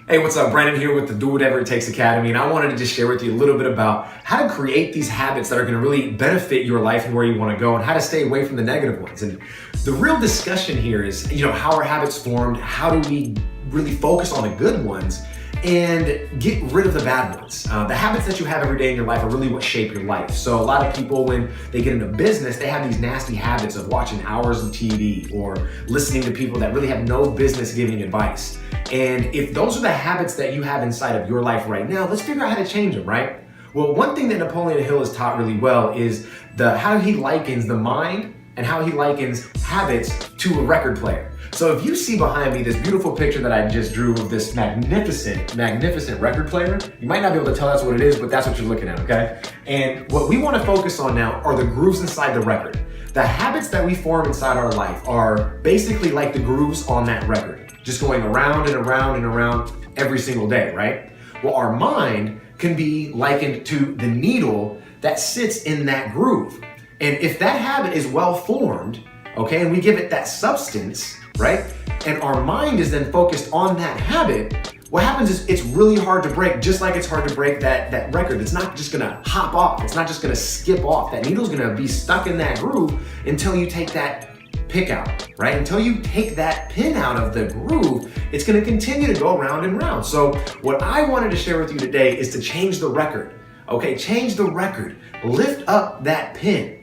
Hey, what's up? Brandon here with the Do Whatever It Takes Academy, and I wanted to just share with you a little bit about how to create these habits that are going to really benefit your life and where you want to go, and how to stay away from the negative ones. And the real discussion here is, how are habits formed? How do we really focus on the good ones and get rid of the bad ones? The habits that you have every day in your life are really what shape your life. So a lot of people, when they get into business, they have these nasty habits of watching hours of TV or listening to people that really have no business giving advice. And if those are the habits that you have inside of your life right now, let's figure out how to change them, right? Well, one thing that Napoleon Hill has taught really well is how he likens the mind and how he likens habits to a record player. So if you see behind me this beautiful picture that I just drew of this magnificent record player, you might not be able to tell that's what it is, but that's what you're looking at, okay? And what we want to focus on now are the grooves inside the record. The habits that we form inside our life are basically like the grooves on that record, just going around and around and around every single day, right? Well, our mind can be likened to the needle that sits in that groove. And if that habit is well formed, okay, and we give it that substance, right? And our mind is then focused on that habit, what happens is it's really hard to break, just like it's hard to break that record. It's not just gonna hop off. It's not just gonna skip off. That needle's gonna be stuck in that groove until you take that pick out, right? Until you take that pin out of the groove, it's gonna continue to go round and round. So what I wanted to share with you today is to change the record, okay? Change the record. Lift up that pin.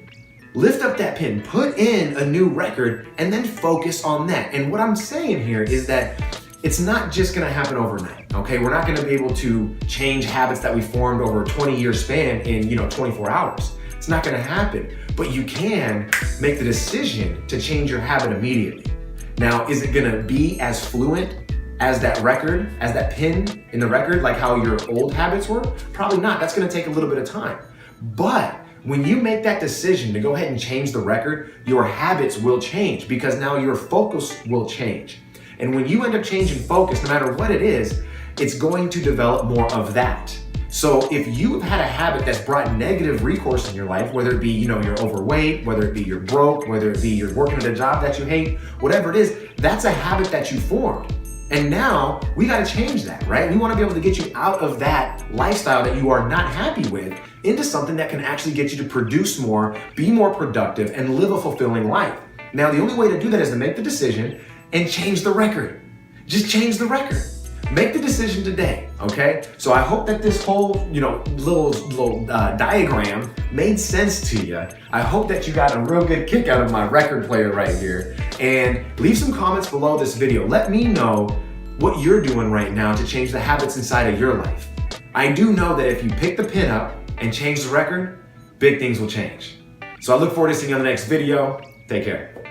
Lift up that pin, put in a new record, and then focus on that. And what I'm saying here is that it's not just gonna happen overnight, okay? We're not gonna be able to change habits that we formed over a 20-year span in 24 hours. It's not gonna happen, but you can make the decision to change your habit immediately. Now, is it gonna be as fluent as that record, as that pin in the record, like how your old habits were? Probably not. That's gonna take a little bit of time. But when you make that decision to go ahead and change the record, your habits will change because now your focus will change. And when you end up changing focus, no matter what it is, it's going to develop more of that. So if you've had a habit that's brought negative recourse in your life, whether it be, you're overweight, whether it be you're broke, whether it be you're working at a job that you hate, whatever it is, that's a habit that you formed. And now we got to change that, right? We want to be able to get you out of that lifestyle that you are not happy with into something that can actually get you to produce more, be more productive, and live a fulfilling life. Now, the only way to do that is to make the decision and change the record. Just change the record. Make the decision today, okay? So I hope that this whole, little diagram made sense to you. I hope that you got a real good kick out of my record player right here. And leave some comments below this video. Let me know what you're doing right now to change the habits inside of your life. I do know that if you pick the pin up and change the record, big things will change. So I look forward to seeing you on the next video. Take care.